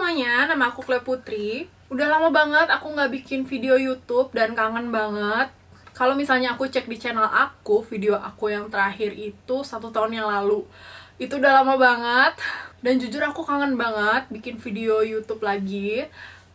semuanya, nama aku Cleo Putri. Udah lama banget aku nggak bikin video YouTube dan kangen banget. Kalau misalnya aku cek di channel aku, video aku yang terakhir itu 1 tahun yang lalu. Itu udah lama banget. Dan jujur aku kangen banget bikin video YouTube lagi.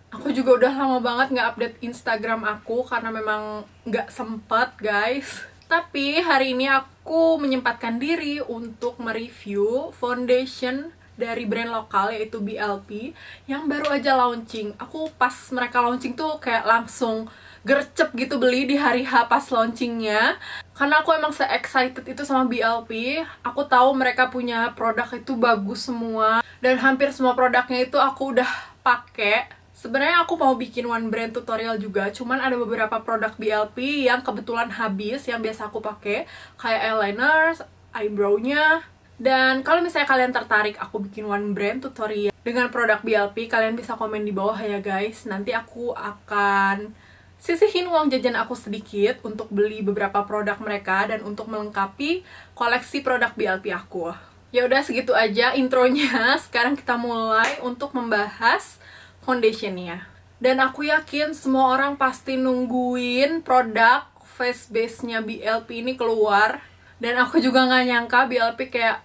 Aku juga udah lama banget nggak update Instagram aku karena memang nggak sempet guys. Tapi hari ini aku menyempatkan diri untuk mereview foundation dari brand lokal yaitu BLP yang baru aja launching. Aku pas mereka launching tuh kayak langsung gercep gitu beli di hari H pas launchingnya, karena aku emang se-excited itu sama BLP. Aku tahu mereka punya produk itu bagus semua dan hampir semua produknya itu aku udah pakai. Sebenarnya aku mau bikin one brand tutorial juga, cuman ada beberapa produk BLP yang kebetulan habis yang biasa aku pakai, kayak eyeliner, eyebrow-nya. Dan kalau misalnya kalian tertarik aku bikin one brand tutorial dengan produk BLP, kalian bisa komen di bawah ya guys. Nanti aku akan sisihin uang jajan aku sedikit untuk beli beberapa produk mereka dan untuk melengkapi koleksi produk BLP aku. Ya udah segitu aja intronya. Sekarang kita mulai untuk membahas foundationnya. Dan aku yakin semua orang pasti nungguin produk face base-nya BLP ini keluar. Dan aku juga nggak nyangka BLP kayak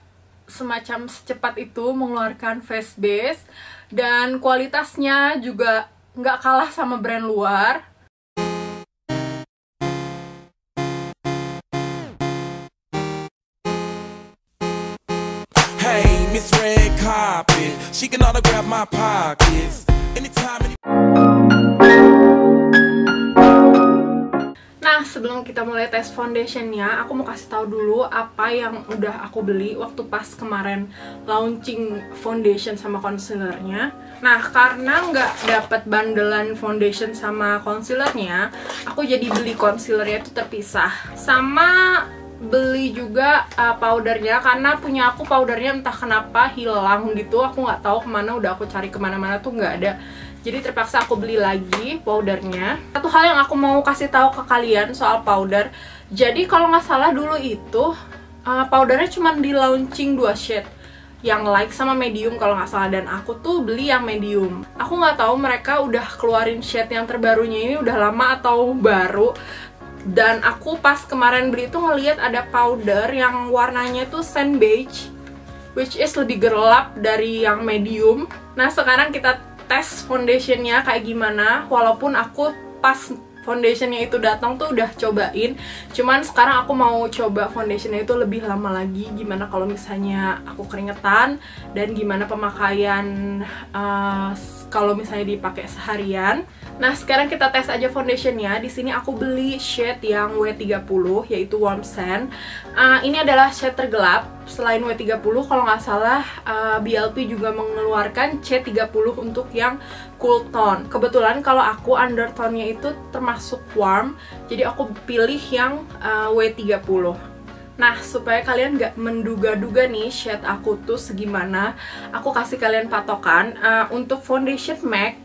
semacam secepat itu mengeluarkan face base. Dan kualitasnya juga nggak kalah sama brand luar. Hey, Miss Red Carpet, she can autograph my pockets anytime. Nah, sebelum kita mulai tes foundationnya, aku mau kasih tahu dulu apa yang udah aku beli waktu pas kemarin launching foundation sama concealernya. Nah, karena nggak dapet bandelan foundation sama concealernya, aku jadi beli concealernya itu terpisah. Sama beli juga powdernya, karena punya aku powdernya entah kenapa hilang gitu. Aku nggak tahu kemana, udah aku cari kemana-mana tuh nggak ada. Jadi terpaksa aku beli lagi powdernya. Satu hal yang aku mau kasih tahu ke kalian soal powder. Jadi kalau nggak salah dulu itu powdernya cuma di launching 2 shade, yang light sama medium kalau nggak salah. Dan aku tuh beli yang medium. Aku nggak tahu mereka udah keluarin shade yang terbarunya ini udah lama atau baru. Dan aku pas kemarin beli itu ngeliat ada powder yang warnanya tuh sand beige, which is lebih gelap dari yang medium. Nah, sekarang kita tes foundationnya kayak gimana. Walaupun aku pas foundationnya itu datang tuh udah cobain, cuman sekarang aku mau coba foundationnya itu lebih lama lagi. Gimana kalau misalnya aku keringetan, dan gimana pemakaian kalau misalnya dipakai seharian. Nah, sekarang kita tes aja foundationnya. Di sini aku beli shade yang W30, yaitu Warm Sand. Ini adalah shade tergelap. Selain W30, kalau nggak salah BLP juga mengeluarkan C30 untuk yang cool tone. Kebetulan kalau aku undertone-nya itu termasuk warm, jadi aku pilih yang W30. Nah, supaya kalian nggak menduga-duga nih shade aku tuh segimana, aku kasih kalian patokan. Untuk foundation MAC,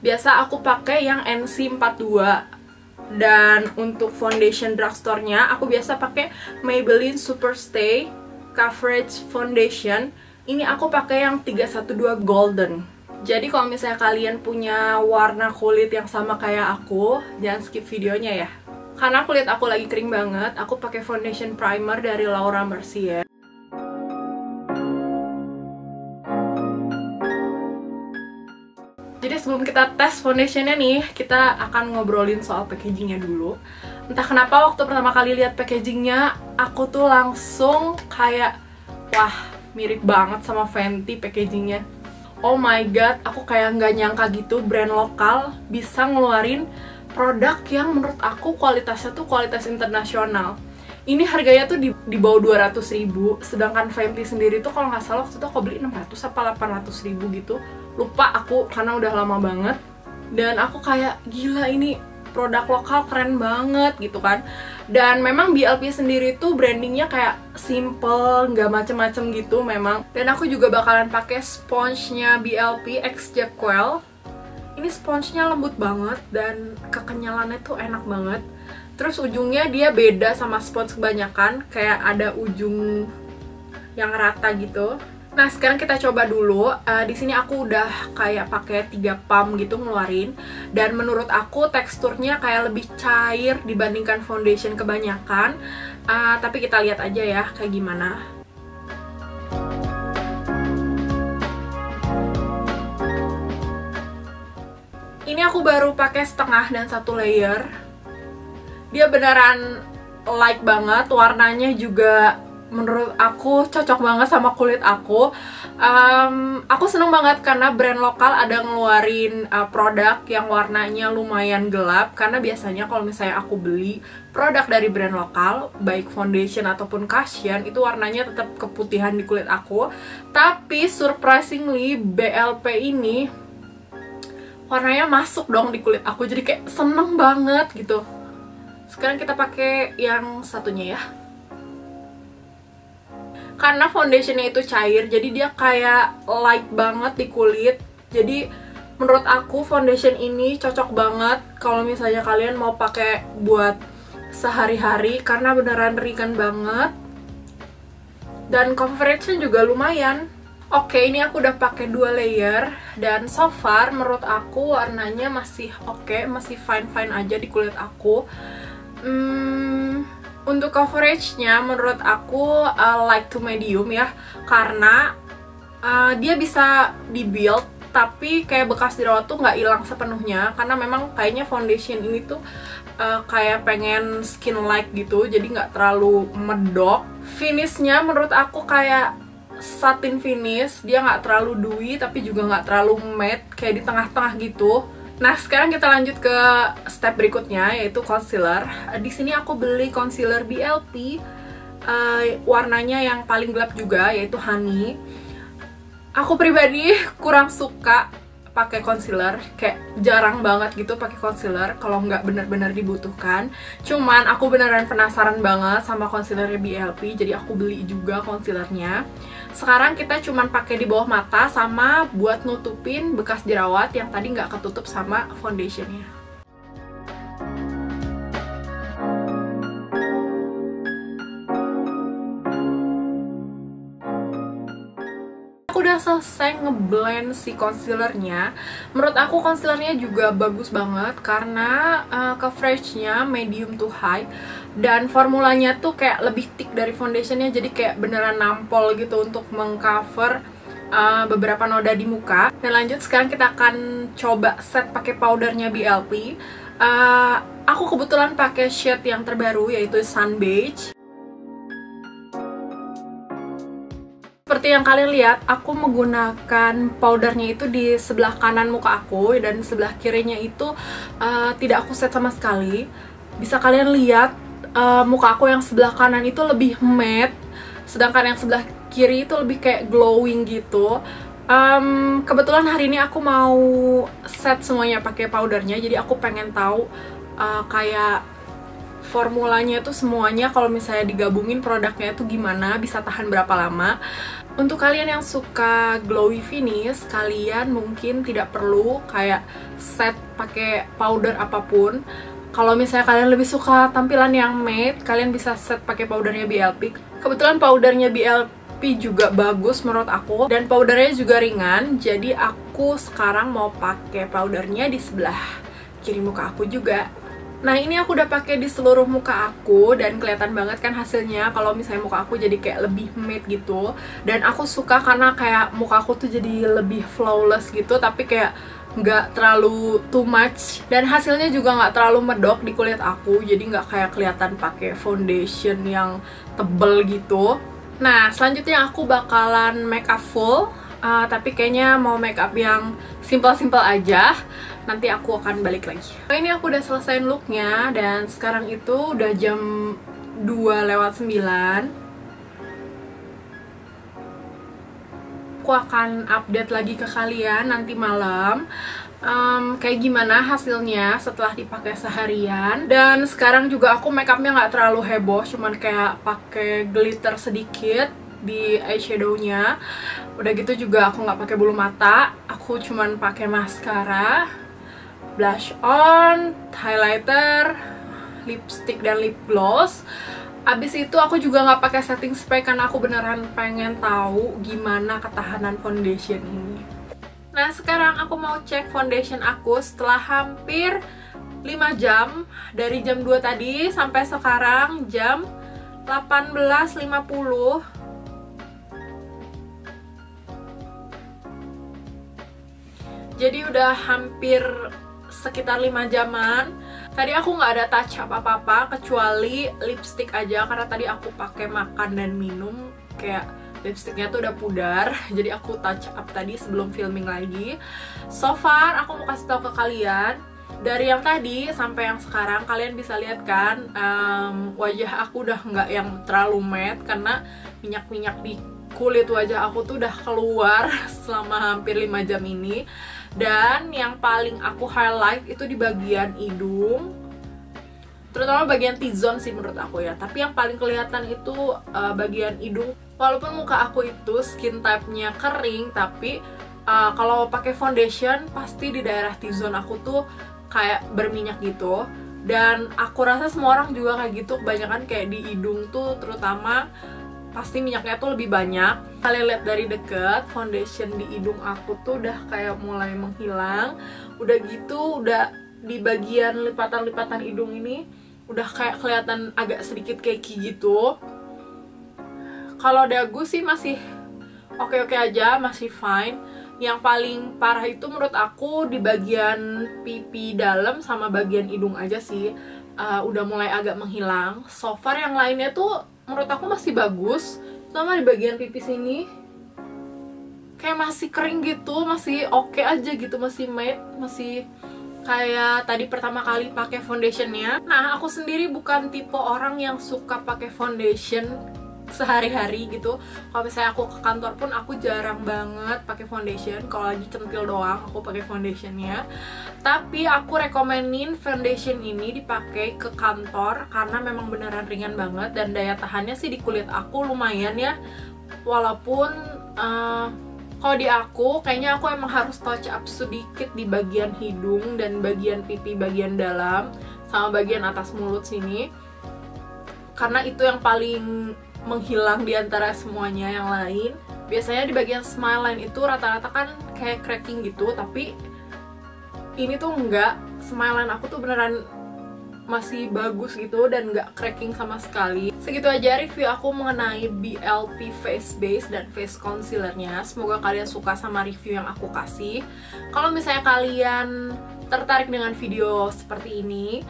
biasa aku pakai yang NC42. Dan untuk foundation drugstore-nya, aku biasa pakai Maybelline Superstay Coverage Foundation. Ini aku pakai yang 312 Golden. Jadi kalau misalnya kalian punya warna kulit yang sama kayak aku, jangan skip videonya ya. Karena kulit aku lagi kering banget, aku pakai foundation primer dari Laura Mercier. Jadi sebelum kita tes foundationnya nih, kita akan ngobrolin soal packagingnya dulu. Entah kenapa waktu pertama kali lihat packagingnya, aku tuh langsung kayak, wah, mirip banget sama Fenty packagingnya. Oh my god, aku kayak nggak nyangka gitu brand lokal bisa ngeluarin produk yang menurut aku kualitasnya tuh kualitas internasional. Ini harganya tuh di bawah 200.000, sedangkan Fenty sendiri tuh kalau nggak salah waktu itu aku beli 600 apa 800.000 gitu. Lupa aku karena udah lama banget. Dan aku kayak gila, ini produk lokal keren banget gitu kan. Dan memang BLP sendiri tuh brandingnya kayak simple, nggak macem-macem gitu memang. Dan aku juga bakalan pakai sponge-nya BLP X Jacquel. Ini sponge-nya lembut banget dan kekenyalannya tuh enak banget. Terus ujungnya dia beda sama sponge kebanyakan, kayak ada ujung yang rata gitu. Nah, sekarang kita coba dulu. Di sini aku udah kayak pakai 3 pump gitu ngeluarin, dan menurut aku teksturnya kayak lebih cair dibandingkan foundation kebanyakan. Tapi kita lihat aja ya kayak gimana. Ini aku baru pakai setengah dan 1 layer. Dia beneran light banget, warnanya juga menurut aku cocok banget sama kulit aku. Aku seneng banget karena brand lokal ada ngeluarin produk yang warnanya lumayan gelap. Karena biasanya kalau misalnya aku beli produk dari brand lokal, baik foundation ataupun cushion, itu warnanya tetap keputihan di kulit aku. Tapi surprisingly BLP ini warnanya masuk dong di kulit aku, jadi kayak seneng banget gitu. Sekarang kita pakai yang satunya ya. Karena foundationnya itu cair, jadi dia kayak light banget di kulit. Jadi menurut aku foundation ini cocok banget kalau misalnya kalian mau pakai buat sehari-hari, karena beneran ringan banget dan coveragenya juga lumayan. Oke, ini aku udah pakai 2 layer, dan so far menurut aku warnanya masih oke, masih fine-fine aja di kulit aku. Untuk coveragenya menurut aku light to medium ya, karena dia bisa di-build, tapi kayak bekas jerawat tuh nggak hilang sepenuhnya, karena memang kayaknya foundation ini tuh kayak pengen skin light gitu, jadi nggak terlalu medok. Finishnya menurut aku kayak satin finish, dia nggak terlalu dewy tapi juga nggak terlalu matte, kayak di tengah-tengah gitu. Nah, sekarang kita lanjut ke step berikutnya, yaitu concealer. Di sini aku beli concealer BLP, warnanya yang paling gelap juga, yaitu honey. Aku pribadi kurang suka pakai concealer, kayak jarang banget gitu pakai concealer kalau nggak benar-benar dibutuhkan. Cuman aku beneran penasaran banget sama concealernya BLP, jadi aku beli juga concealernya. Sekarang kita cuman pakai di bawah mata sama buat nutupin bekas jerawat yang tadi nggak ketutup sama foundationnya. Udah selesai ngeblend si concealernya. Menurut aku concealernya juga bagus banget karena coveragenya medium to high, dan formulanya tuh kayak lebih thick dari foundationnya, jadi kayak beneran nampol gitu untuk mengcover beberapa noda di muka. Dan lanjut, sekarang kita akan coba set pakai powdernya BLP. Aku kebetulan pakai shade yang terbaru, yaitu Sun Beige. Seperti yang kalian lihat, aku menggunakan powdernya itu di sebelah kanan muka aku, dan sebelah kirinya itu tidak aku set sama sekali. Bisa kalian lihat muka aku yang sebelah kanan itu lebih matte, sedangkan yang sebelah kiri itu lebih kayak glowing gitu. Kebetulan hari ini aku mau set semuanya pakai powdernya, jadi aku pengen tahu kayak formulanya tuh semuanya kalau misalnya digabungin produknya itu gimana, bisa tahan berapa lama. Untuk kalian yang suka glowy finish, kalian mungkin tidak perlu kayak set pakai powder apapun. Kalau misalnya kalian lebih suka tampilan yang matte, kalian bisa set pakai powdernya BLP. Kebetulan powdernya BLP juga bagus menurut aku, dan powdernya juga ringan. Jadi aku sekarang mau pakai powdernya di sebelah kiri muka aku juga. Nah, ini aku udah pakai di seluruh muka aku, dan kelihatan banget kan hasilnya kalau misalnya muka aku jadi kayak lebih matte gitu. Dan aku suka karena kayak muka aku tuh jadi lebih flawless gitu, tapi kayak nggak terlalu too much, dan hasilnya juga nggak terlalu medok di kulit aku, jadi nggak kayak kelihatan pakai foundation yang tebel gitu. Nah, selanjutnya aku bakalan makeup full, tapi kayaknya mau makeup yang simple-simple aja. Nanti aku akan balik lagi. Ini aku udah selesai looknya, dan sekarang itu udah jam 2:09. Aku akan update lagi ke kalian nanti malam kayak gimana hasilnya setelah dipakai seharian. Dan sekarang juga aku makeupnya nggak terlalu heboh, cuman kayak pakai glitter sedikit di eyeshadownya. Udah gitu juga aku nggak pakai bulu mata, aku cuman pakai maskara, blush on, highlighter, lipstick dan lip gloss. Abis itu aku juga nggak pakai setting spray karena aku beneran pengen tahu gimana ketahanan foundation ini. Nah sekarang aku mau cek foundation aku setelah hampir 5 jam. Dari jam 2 tadi sampai sekarang jam 18.50. Jadi udah hampir sekitar 5 jaman. Tadi aku nggak ada touch up apa-apa kecuali lipstick aja karena tadi aku pakai makan dan minum, kayak lipsticknya tuh udah pudar. Jadi aku touch up tadi sebelum filming lagi. So far aku mau kasih tahu ke kalian, dari yang tadi sampai yang sekarang kalian bisa lihat kan, wajah aku udah nggak yang terlalu matte karena minyak-minyak di kulit wajah aku tuh udah keluar selama hampir 5 jam ini. Dan yang paling aku highlight itu di bagian hidung, terutama bagian T-zone sih menurut aku ya. Tapi yang paling kelihatan itu bagian hidung. Walaupun muka aku itu skin type-nya kering, tapi kalau pakai foundation pasti di daerah T-zone aku tuh kayak berminyak gitu. Dan aku rasa semua orang juga kayak gitu, kebanyakan kayak di hidung tuh terutama pasti minyaknya tuh lebih banyak. Kalian lihat dari deket, foundation di hidung aku tuh udah kayak mulai menghilang. Udah gitu, udah di bagian lipatan-lipatan hidung ini udah kayak kelihatan agak sedikit cakey gitu. Kalau dagu sih masih oke-oke aja, masih fine. Yang paling parah itu menurut aku di bagian pipi dalam sama bagian hidung aja sih, udah mulai agak menghilang. So far yang lainnya tuh menurut aku masih bagus, sama di bagian pipi sini kayak masih kering gitu, masih oke aja gitu, masih matte, masih kayak tadi pertama kali pakai foundationnya. Nah aku sendiri bukan tipe orang yang suka pakai foundation sehari-hari gitu. Kalau misalnya aku ke kantor pun aku jarang banget pakai foundation. Kalau lagi centil doang aku pakai foundationnya. Tapi aku rekomenin foundation ini dipakai ke kantor karena memang beneran ringan banget dan daya tahannya sih di kulit aku lumayan ya. Walaupun kalau di aku kayaknya aku emang harus touch up sedikit di bagian hidung dan bagian pipi bagian dalam sama bagian atas mulut sini, karena itu yang paling menghilang di antara semuanya yang lain. Biasanya di bagian smile line itu rata-rata kan kayak cracking gitu, tapi ini tuh enggak. Smile line aku tuh beneran masih bagus gitu dan nggak cracking sama sekali. Segitu aja review aku mengenai BLP Face Base dan Face Concealernya. Semoga kalian suka sama review yang aku kasih. Kalau misalnya kalian tertarik dengan video seperti ini,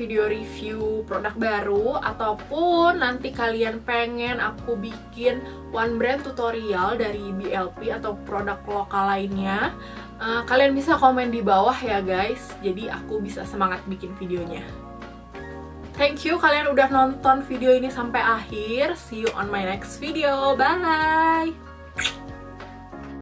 video review produk baru, ataupun nanti kalian pengen aku bikin one brand tutorial dari BLP atau produk lokal lainnya, kalian bisa komen di bawah ya guys, jadi aku bisa semangat bikin videonya. Thank you kalian udah nonton video ini sampai akhir. See you on my next video. Bye.